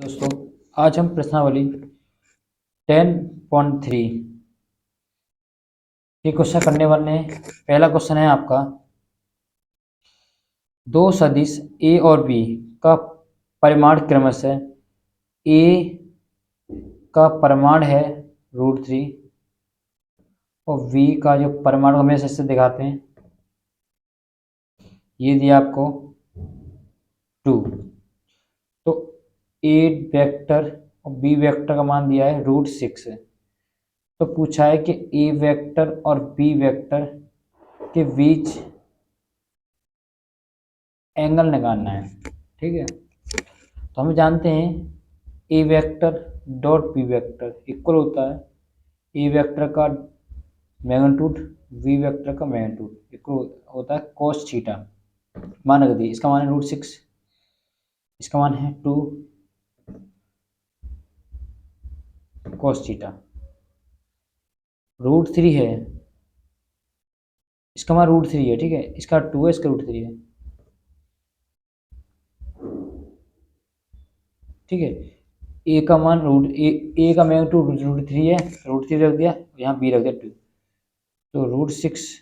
दोस्तों, आज हम प्रश्नावली 10.3 ये क्वेश्चन करने वाले हैं। पहला क्वेश्चन है आपका, दो सदिश ए और बी का परिमाण क्रमशः ए का परिमाण है √3 और बी का जो परिमाण हमें इससे दिखाते हैं, ये दिया आपको 2। तो ए वेक्टर और बी वेक्टर का मान दिया है √6। तो पूछा है कि ए वेक्टर और बी वेक्टर के बीच एंगल निकालना है। ठीक है, तो हम जानते हैं A vector dot B vector equal होता है ए वेक्टर का मैग्नीट्यूड बी वेक्टर का मैग्नीट्यूड इक्वल होता है cos थीटा। मान रख दी, इसका मान है √6, इसका मान है 2 cos थीटा। √3 है, इसका मान √3 है। ठीक है, इसका 2 है, इसका √3 है। ठीक है, ए का मान ए का मैग्नीट्यूड √3 है, √3 रख दिया, यहाँ बी रख दिया 2। तो √6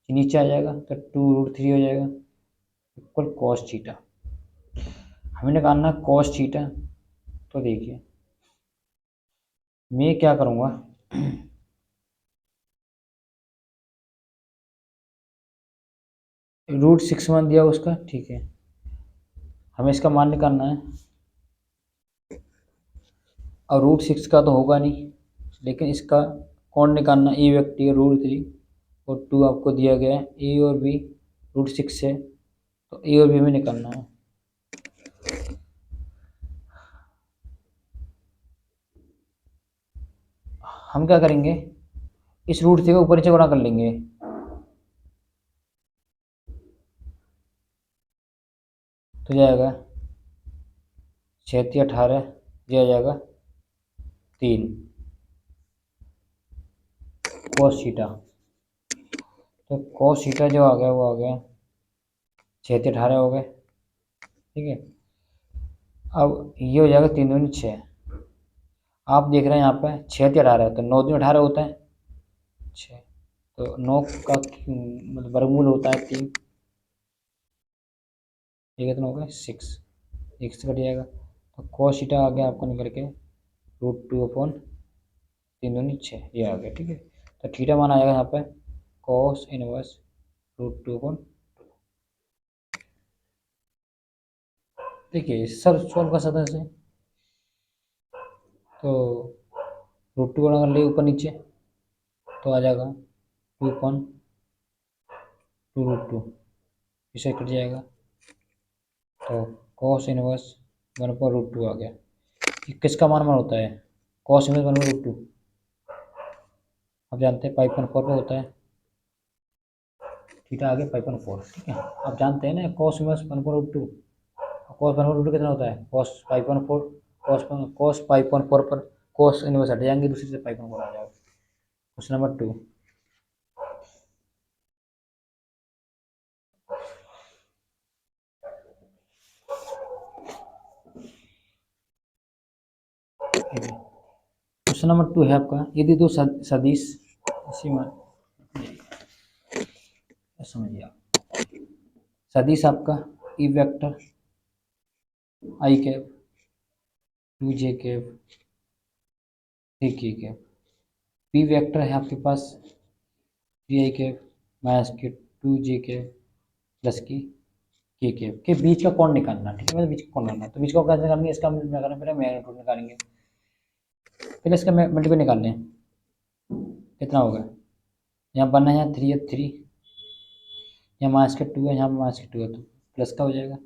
नीचे आ जाएगा तो 2 √3 हो जाएगा इक्वल cos थीटा। हमें निकालना cos थीटा। तो देखिए मैं क्या करूँगा, √6 मान दिया उसका। ठीक है, हमें इसका मान निकालना है और √6 का तो होगा नहीं, लेकिन इसका कौन निकालना, ए व्यक्ति है √3 और 2 आपको दिया गया है। ए और बी √6 है, तो ए और बी में निकालना है। हम क्या करेंगे, इस √3 को ऊपर नीचे गुणा कर लेंगे। तो जाएगा 6 18 दिया जाएगा 3 cos थीटा। तो cos थीटा जो आ गया वो आ गया 6 18 हो गए। ठीक है, अब ये हो जाएगा 3 दूनी 6। आप देख रहे हैं यहाँ पे 6 18 है, तो 9 दूनी 18 होता है 6। तो 9 का मतलब वर्गमूल होता है 3। ये कितना हो गया 6, 1 से कट जाएगा। तो cos थीटा आ गया आपको निकल के √2/3 दूनी 6, ये आ गया। ठीक है, तो थीटा मान आएगा यहाँ पे cos इनवर्स √2/। देखिए सर सॉल्व कर सकते हैं इसे। तो √2 गुणा कर लिए ऊपर नीचे तो आ जाएगा 2/2 इसे कट जाएगा। तो cos इनवर्स 1/√2 आ गया। ये किसका मान होता है, cos इनवर्स 1/√2। आप जानते हैं 5.4 पे होता है, थीटा आ गया 5.4। ठीक है, आप जानते हैं ना cos इनवर्स 1/√2। cos 1/√2 कितना होता है, cos 5.4। cos 5.4 पर cos इनवर्स हट जाएंगे, दूसरी से 5.4 आ जाएगा। क्वेश्चन नंबर 2, क्वेश्चन नंबर 2 है आपका, यदि दो सदिश इसी में समझिए आप, सदिश आपका E vector I cap 2j cap 3k cap, P vector है आपके पास 3i कैप माइनस के 2j कैप प्लस की के कैप के बीच का कोण निकालना। ठीक है, मतलब बीच का कोण निकालना। तो बीच का कैसे निकालेंगे, इसका हम निकालना पहले मैग्नीट्यूड निकालेंगे, पहले इसका मल्टीपल निकालने हैं। कितना होगा, यहाँ बनना है, यहाँ 3 है 3, यहाँ माइनस के 2 है, यहाँ माइनस के 2 है, तो प्लस का हो जाएगा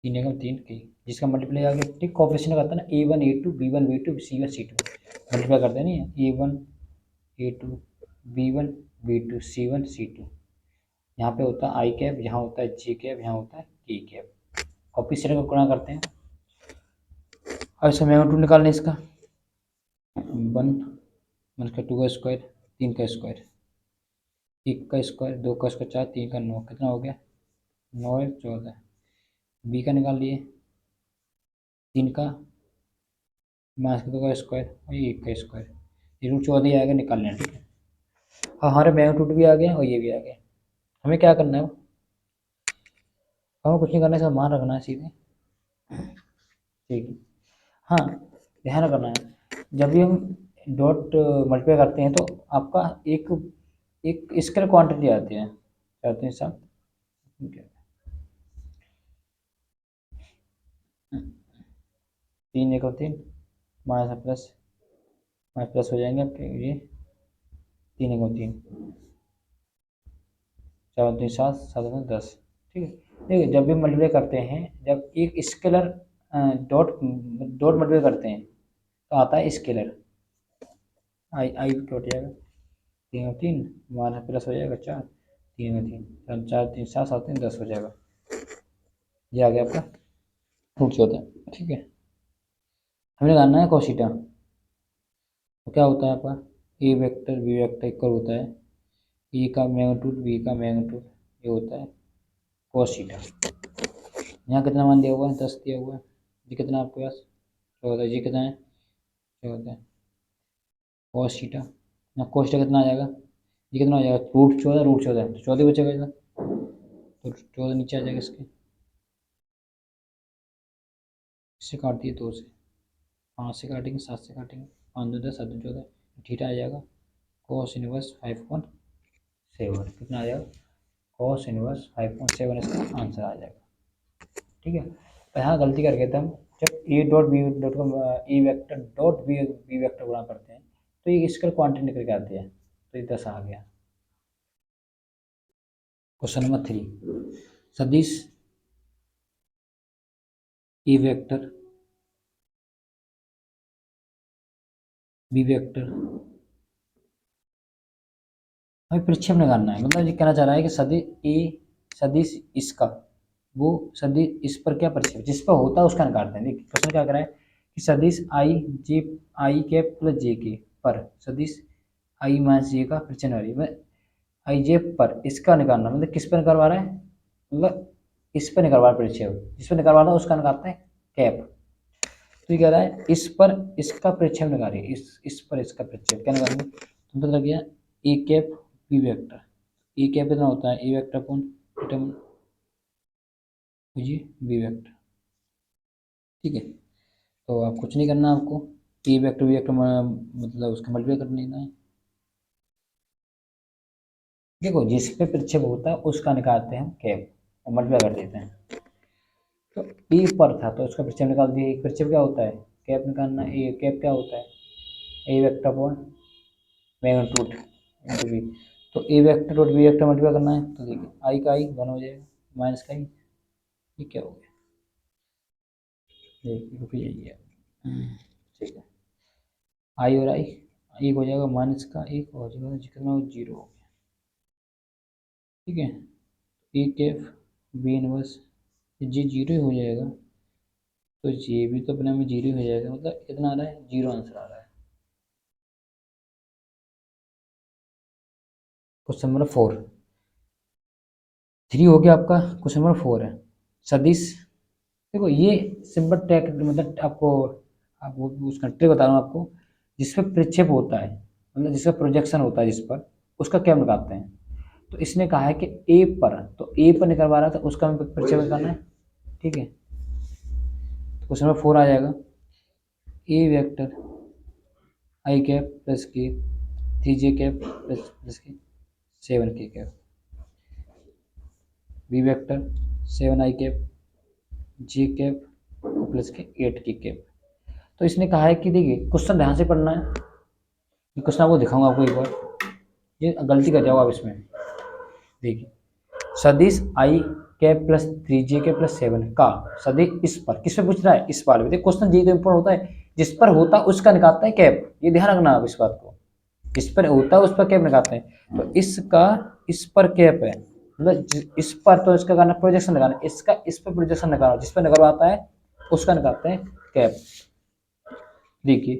3 का 3 की, जिसका मल्टीप्लाई आ गया। ठीक, कोफिशिएंट करता है ना A1 A2 B1 B2 C1 C2, multiply करते हैं नहीं, A1 A2 B1 B2 C1 C2। यहाँ पे होता है आई कैप, यहाँ होता है जे कैप, यहाँ होता है के कैप। कोफिशिएंट को गुणा करते हैं। अब इसका मैग्नीट्यूड निकालने इसका 1 माइनस का 2 का स्क्वायर 3 का स्क्वायर 1 का स्क्वायर 2 का स्क्वायर 4 3 का 9, कितना हो गया 9 14। बी का निकाल लिए 3 का -2 का स्क्वायर और ये 1 का स्क्वायर, ये रूट 14 आएगा, निकाल लेना। ठीक है, हाँ हमारे मैग्नीट्यूड भी आ गए और ये भी आ गए। हमें क्या करना है, हमें कुछ नहीं करना है, इसका मान रखना है सीधे। ठीक है, हाँ ध्यान रखना है, जब भी हम डॉट मल्टीप्लाई करते हैं तो आपका एक एक स्केलर क्वांटिटी आती है, करते हैं सब 3 1 और 3 माइनस प्लस माइनस प्लस हो जाएंगे आपके ये 3 1 और 3 4 3 7 7 9 10। ठीक है, देखिए जब भी मल्टीप्लाई करते हैं, जब एक स्केलर डॉट डॉट मल्टीप्लाई करते हैं तो आता है स्केलर, आई आई क्या हो जाएगा 3 और 3 माइनस प्लस हो जाएगा 4 3 और 3 4 3 7 7 3 10 हो जाएगा, ये आ गया आपका रूट 14। ठीक है, हमें लगाना है कोशिटा, तो क्या होता है आपका ए वेक्टर बी वेक्टर इक्वल होता है ए का मैग्नीट्यूड बी का मैग्नीट्यूड, ये होता है कोशिटा। यहाँ कितना मान दिया हुआ है 10 दिया हुआ है, ये कितना आपके पास 14, ये कितना है 14 कोशिटा, यहाँ कोशिटा कितना आ जाएगा, ये कितना हो जाएगा रूट 14 तो 14 बचेगा इधर, तो 14 नीचे आ जाएगा इसके, इससे काट दिए 2 से, 5 से काटेंगे 7 से काटेंगे 5 2 10 7 2 14, थीटा आ जाएगा cos इनवर्स 5.7, कितना आ जाएगा cos इनवर्स 5.7, इसका आंसर आ जाएगा। ठीक है, तो यहाँ गलती करके थे हम, जब ए डॉट बी डॉट का ए वेक्टर डॉट बी वेक्टर गुणा करते हैं तो ये स्केलर क्वांटिटी निकल के आती है, तो ये 10 आ गया। क्वेश्चन नंबर 3, सदिश ए वेक्टर बी वेक्टर, हमें परिच्छेद निकालना है, मतलब ये कहना चाह रहा है कि सदिश ए सदिश इसका वो सदिश इस पर क्या परिच्छेद जिस पर होता है उसका निकालते हैं। देखिए क्वेश्चन क्या कर रहा है कि सदिश आई के प्लस जे के पर सदिश आई माइनस जे का परिच्छेद मतलब आई जे पर इसका निकालना, मतलब किस पर निकलवा रहा है, मतलब इस पर निकलवा रहा है परिच्छेद, जिस पर निकलवा रहा है उसका निकालते हैं कैप। तो ये कह रहा है इस पर इसका परिच्छेद निकालिए, इस पर इसका परिच्छेद क्या निकालेंगे, तो पता लग गया A cap B vector, A cap कितना होता है ए वेक्टर कौन जी बी वेक्टर। ठीक है, तो आप कुछ नहीं करना, आपको ए वेक्टर बी वेक्टर मतलब उसका मल्टीप्लाई कर लेना है। देखो जिस पे परिच्छेद होता है उसका निकालते हैं कैप और मल्टीप्लाई कर देते हैं। तो ए पर था तो उसका परिच्छेद निकाल दिया, एक परिच्छेद क्या होता है कैप निकालना, ए कैप क्या होता है A vector upon magnitude into B, तो ए वेक्टर और बी वेक्टर मल्टीप्लाई करना है, तो देखिए आई का आई 1 हो जाएगा माइनस का आई, ये क्या हो गया देखिए रुकिए ये, ठीक है आई और आई एक हो जाएगा माइनस का एक हो जाएगा जितना 0 हो गया। ठीक है, ए कैफ बी इनवर्स जी 0 हो जाएगा, तो ये भी तो अपने में 0 हो जाएगा, मतलब कितना आ रहा है 0 आंसर आ रहा है। क्वेश्चन नंबर 4, 3 हो गया आपका, क्वेश्चन नंबर 4 है सदिश। देखो ये सिंपल ट्रैक, मतलब आपको उसका ट्रिक बता रहा हूँ आपको, जिस पर प्रक्षेप होता है मतलब जिसका प्रोजेक्शन होता है जिस पर उसका क्या निकालते हैं। तो इसने कहा है कि ए पर, तो ए पर निकलवा रहा था उसका हमें प्रक्षेप निकालना है। ठीक है, तो क्वेश्चन नंबर 4 आ जाएगा ए वेक्टर आई कैप प्लस के 3 जे कैप प्लस के 7 के कैप, बी वेक्टर 7 आई कैप जे कैप प्लस के 8 के कैप। तो इसने कहा है कि देखिए क्वेश्चन ध्यान से पढ़ना है, ये क्वेश्चन आपको दिखाऊंगा आपको एक बार, ये गलती कर जाओ आप इसमें। देखिए सदिश आई कैप प्लस 3 जे के प्लस 7 का सदिश इस पर, किस पे पूछ रहा है इस पर, देखिए क्वेश्चन जी तो इंपॉर्टेंट होता है, जिस पर होता है उसका निकालता है कैप, ये ध्यान रखना आप इस बात को, जिस पर होता है उस पर कैप निकालते हैं। तो इसका इस पर कैप है, मतलब इस पर तो इसका करना प्रोजेक्शन लगाना, इसका इस पर प्रोजेक्शन लगाना, जिस पर निकलवाता है उसका निकालते हैं कैप। देखिए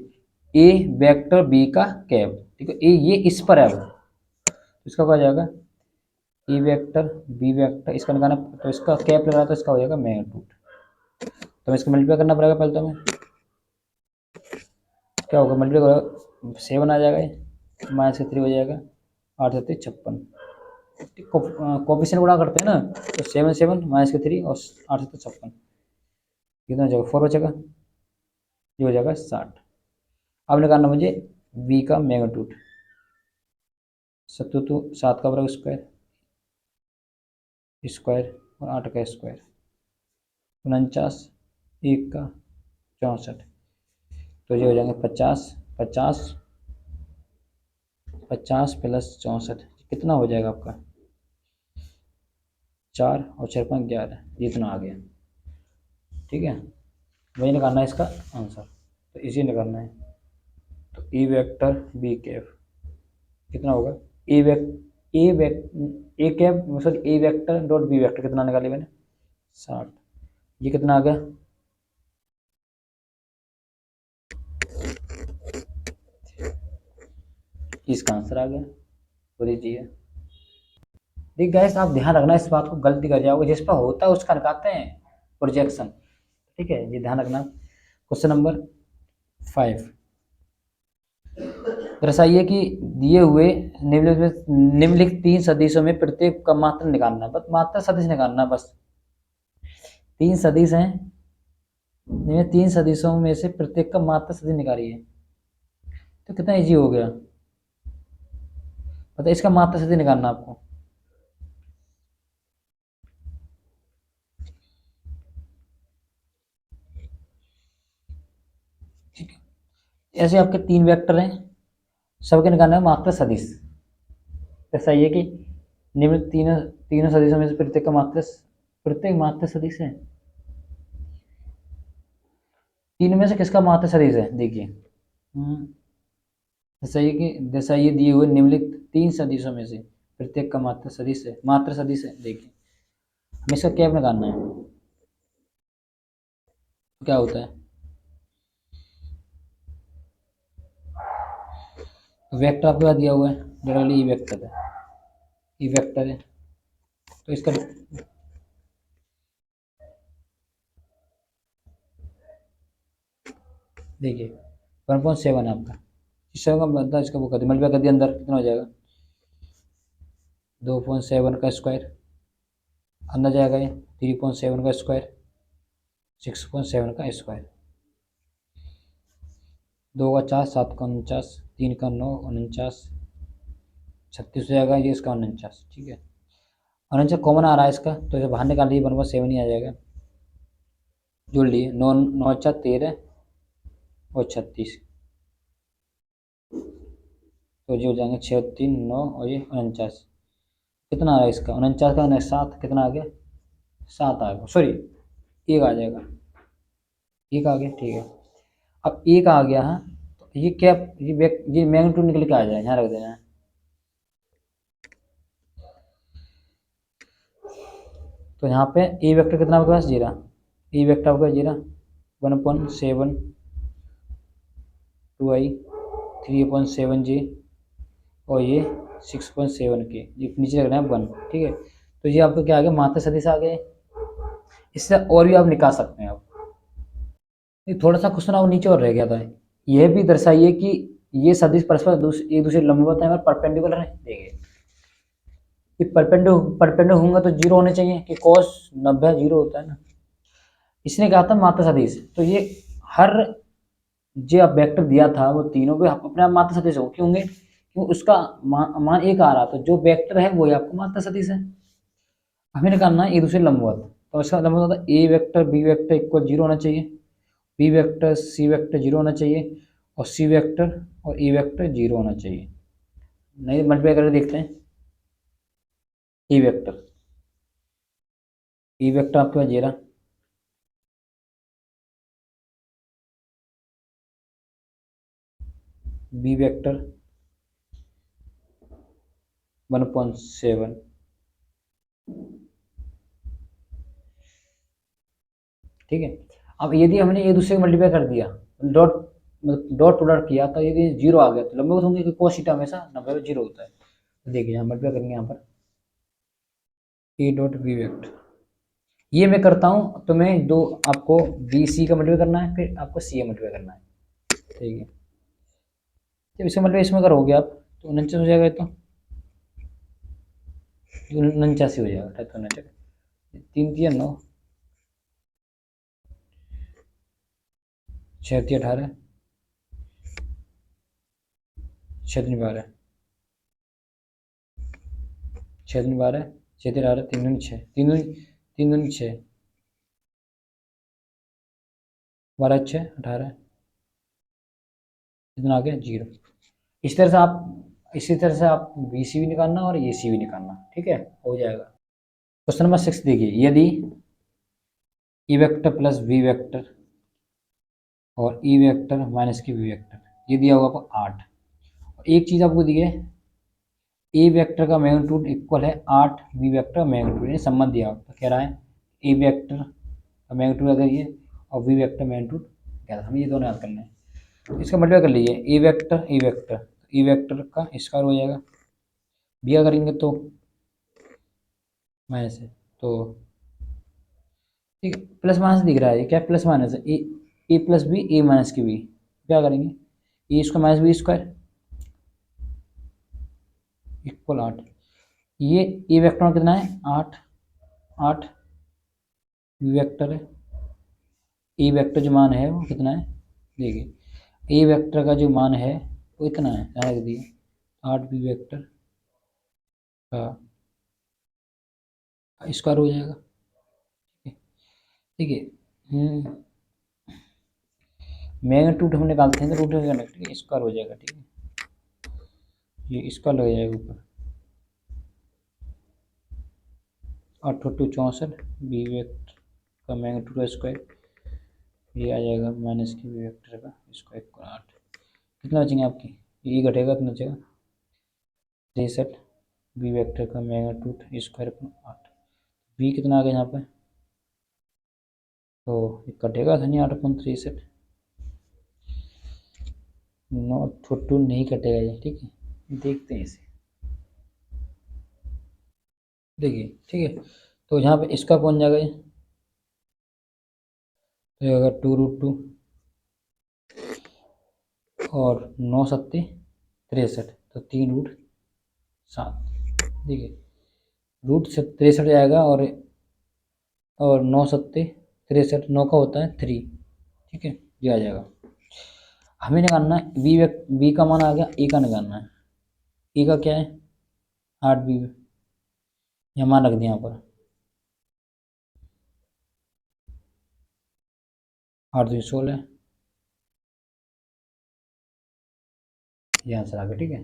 ए वेक्टर बी का कैप, ठीक है ए ये इस पर है, इसका क्या हो जाएगा ए वेक्टर बी वेक्टर, इसका निकालना तो इसका कैप लगाना तो इसका हो जाएगा मैग्नीट्यूड। तो इसको मल्टीप्लाई करना पड़ेगा पहले तो हमें। क्या होगा, मल्टीप्लाई करो 7 आ जाएगा, ये माइनस का 3 हो जाएगा, 8 7 56। कोफिशिएंट गुणा करते हैं ना, तो 7 7 माइनस का 3 और 8 7 56, कितना हो जाएगा 4 बचेगा, ये हो जाएगा 60। अब निकालना मुझे v का मैग्नीट्यूड। 7 तो 7 का वर्ग स्क्वायर स्क्वायर और 8 का स्क्वायर, 49, 1 का 64, तो ये हो जाएंगे 50 50 50 प्लस 64 कितना हो जाएगा आपका 4 और 4 5 11, जितना आ गया। ठीक है, वही निकालना है इसका आंसर, तो इसी निकालना है। तो ई वेक्टर बी कैप कितना होगा, ए कैप मतलब ए वेक्टर डॉट बी वेक्टर कितना निकाले मैंने 60, ये कितना आ गया इसका आंसर आ गया। तो दीजिए, देख गाइस आप ध्यान रखना इस बात को, गलती कर जाओगे, जिस पर होता है उसका निकालते हैं प्रोजेक्शन। ठीक है, ये ध्यान रखना। क्वेश्चन नंबर 5, दर्शाइए कि दिए हुए निम्नलिखित 3 सदिशों में प्रत्येक का मात्रा निकालना, बस मात्रा सदिश निकालना, बस 3 सदिश हैं, इनमें 3 सदिशों में से प्रत्येक का मात्रा सदिश निकालिए, तो कितना इजी हो गया, पता इसका मात्रा सदिश निकालना आपको। ठीक है, ऐसे आपके 3 वेक्टर हैं, सबके निकालना है मात्रा सदिश। ऐसा ये कि निम्न तीनों सदिशों में से प्रत्येक मात्रा सदिश है, तीन में से किसका मात्रा सदिश है, देखिए जैसा ये दिए हुए निम्नलिखित 3 सदिशों में से प्रत्येक का मात्रा सदिश है। देखिए हमें इसका कैप निकालना है, क्या होता है, वेक्टर आपके पास दिया हुआ है, डायरेक्टली ई वेक्टर है, ई वेक्टर है, तो इसका देखिए 1.7 आपका, इस का मतलब इसका वो कर दिया, मल्टीप्लाई कर दिया, अंदर कितना हो जाएगा 2.7 का स्क्वायर, अंदर जाएगा ये 3.7 का स्क्वायर, 6.7 का स्क्वायर, 2 का 4 7 का 49, 3 का 9 49, 36 हो जाएगा, ये इसका 49। ठीक है, 49 कॉमन आ रहा है इसका, तो इसे बाहर निकाल लीजिए 1.7 ही आ जाएगा, जोड़ लिए 9 9 4 13 और 36, तो जो हो जाएंगे 6 3 9 और ये 49, कितना आ रहा है इसका 49 का 7 कितना आ गया 7 आ गया, सॉरी 1 आ जाएगा, 1 आ गया। ठीक है, अब 1 आ गया है, तो ये क्या, ये मैग्नीट्यूड निकल के आ जाए, यहाँ रख देना है। तो यहाँ पे ए वेक्टर कितना आपके पास 0, ए वेक्टर आपका 0 1.7 2i 3.7 जी और ये 6.7 के, ये नीचे रखना है 1। ठीक है, तो ये आपको क्या आ गया मात्रा सदिश आ गए, इससे और भी आप निकाल सकते हैं। आप थोड़ा सा क्वेश्चन और नीचे और रह गया था, यह भी दर्शाइए कि ये सदिश परस्पर एक दूसरे लंबवत है और परपेंडिकुलर है। देखिए ये परपेंडिकुलर होंगे तो 0 होने चाहिए, कि cos 90 0 होता है ना, इसने कहा था मात्रा सदिश, तो ये हर जो आप वेक्टर दिया था वो तीनों पे अपने आप मात्रा सदिश हो, क्यों होंगे, क्यों उसका मान 1 आ रहा, तो जो वेक्टर है वही आपको मात्रा सदिश है। हमें निकालना है एक दूसरे लंबवत, तो इसका लंबवत होता है A vector B vector equal 0 होना चाहिए, बी वेक्टर सी वेक्टर 0 होना चाहिए, और सी वेक्टर और ई वेक्टर 0 होना चाहिए। नहीं मल्टीप्लाई करके देखते हैं, ई वेक्टर आपके पास 0, बी वेक्टर 1.7, ठीक है। अब यदि हमने एक दूसरे को मल्टीप्लाई कर दिया, डॉट डॉट प्रोडक्ट किया, तो यदि 0 आ गया तो लंबवत होंगे, कि cos थीटा हमेशा 90 में 0 होता है। तो देखिए यहाँ मल्टीप्लाई करेंगे, यहाँ पर ए डॉट बी वेक्टर, ये मैं करता हूँ, तो मैं दो आपको बी सी का मल्टीप्लाई करना है, फिर आपको सी का मल्टीप्लाई करना है, ठीक है। जब इसका मल्टीप्लाई इसमें करोगे आप तो 49 हो जाएगा, ये तो 49 हो जाएगा, 49, 3 3 9, 6 3 18, 6 3 12, 6 3 12, 6 3 18, 3 2 6, 3 2 6, 12 6 18, इतना आ गया 0। इसी तरह से आप बी सी भी निकालना और ए सी भी निकालना, ठीक है, हो जाएगा। क्वेश्चन नंबर 6 देखिए, यदि E vector plus V vector और ई वेक्टर माइनस की वी वेक्टर, ये दिया होगा आपको 8, और एक चीज़ आपको दी है, ए वेक्टर का मैग्नीट्यूड इक्वल है 8 बी वेक्टर का मैग्नीट्यूड, ये संबंध दिया तो कह रहा है ए वेक्टर का मैग्नीट्यूड अगर ये और वी वेक्टर मैग्नीट्यूड क्या था, हमें ये दोनों याद करना है। इसका मल्टीप्लाई कर लीजिए, ए वेक्टर का स्क्वायर हो जाएगा, बी का करेंगे तो माइनस है, तो ठीक है, प्लस माइनस दिख रहा है, ये क्या प्लस माइनस है, A plus B, A minus की बी, क्या करेंगे, A square minus B square equal 8, ये ए वेक्टर कितना है 8, 8 बी वेक्टर है, ए वेक्टर जो मान है वो कितना है, देखिए ए वेक्टर का जो मान है वो इतना है, यहाँ रख दिए 8 बी वेक्टर का स्क्वायर हो जाएगा, ठीक है। मैग्नीट्यूड हम निकालते हैं तो रूट का ठीक है, स्क्वायर हो जाएगा, ठीक है, ये स्क्वायर लग जाएगा ऊपर, 8 8 64 बी वेक्टर का मैग्नीट्यूड का स्क्वायर, ये आ जाएगा माइनस की बी वेक्टर का स्क्वायर इक्वल 8, कितना बचेंगे आपकी, ये घटेगा कितना बचेगा 63 बी वेक्टर का मैग्नीट्यूड स्क्वायर इक्वल 8, बी कितना आ गया यहाँ पे, तो ये कटेगा था नहीं 8 63, 9 छोटू नहीं कटेगा ये, ठीक है, देखते हैं इसे, देखिए ठीक है, तो यहाँ पे इसका कौन जाएगा ये, तो अगर 2√2 और 9 7 63, तो 3√7, देखिए √63 आएगा, और 9 7 63, 9 का होता है 3, ठीक है, ये आ जाएगा। हमें निकालना है बी का मान आ गया, ए का निकालना है, ए का क्या है 8 बी, यहाँ मान रख दिया यहाँ पर 8 2 16, ये आंसर आ गया, ठीक है,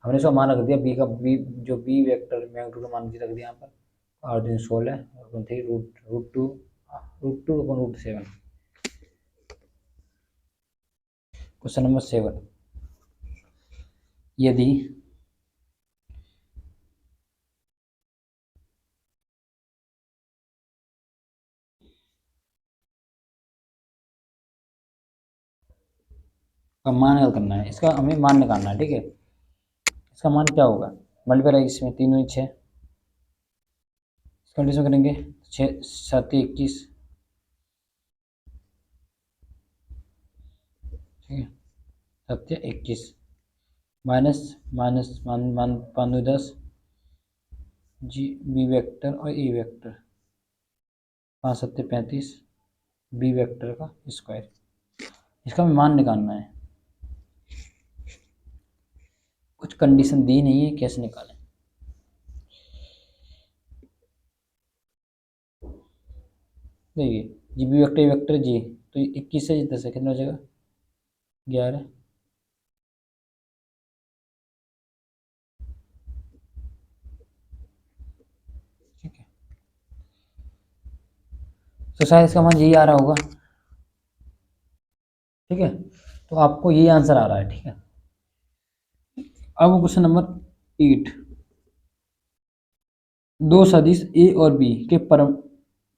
हमने इसका मान रख दिया बी जो बी वेक्टर मैग्नीट्यूड का मान रख दिया यहाँ पर 8 2 16 और थी √2 √2 √7। क्वेश्चन नंबर 7, यदि का मान निकाल करना है, इसका हमें मान निकालना है, ठीक है, इसका मान क्या होगा, मल्टीप्लाई इसमें 3 2 6, इसका मल्टीप्लाई करेंगे 6 7 21, ठीक है, 7 21 माइनस माइनस मान मान 5 2 10 जी बी वेक्टर और ए वेक्टर 5 7 35 बी वेक्टर का स्क्वायर, इसका हमें मान निकालना है, कुछ कंडीशन दी नहीं है, कैसे निकालें, देखिए जी बी वेक्टर ए वेक्टर जी, तो 21 से 10 है कितना हो जाएगा 11, ठीक है, तो शायद इसका मान यही आ रहा होगा, ठीक है, तो आपको यही आंसर आ रहा है, ठीक है। अब क्वेश्चन नंबर 8, दो सदिश ए और बी के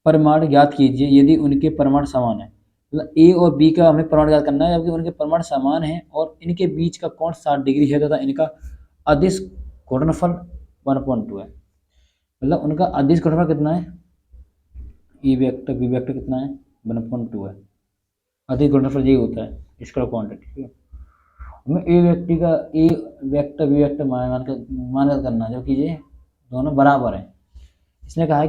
परिमाण ज्ञात कीजिए यदि उनके परिमाण समान है, मतलब ए और बी का हमें परिमाण ज्ञात करना है, जबकि उनके परिमाण समान है और इनके बीच का कोण 60 डिग्री है तथा इनका अदिश गुणनफल 1/2 है, मतलब उनका अदिश गुणनफल कितना है ई वेक्टर वी वेक्टर कितना है 1/2 है। अधिक गुणनफल यही होता है स्क्वायर क्वांटिटी, ठीक है। हमें ए वेक्टर का ए वेक्टर वी वेक्टर मान कर करना, जो कि ये दोनों बराबर हैं। इसने कहा है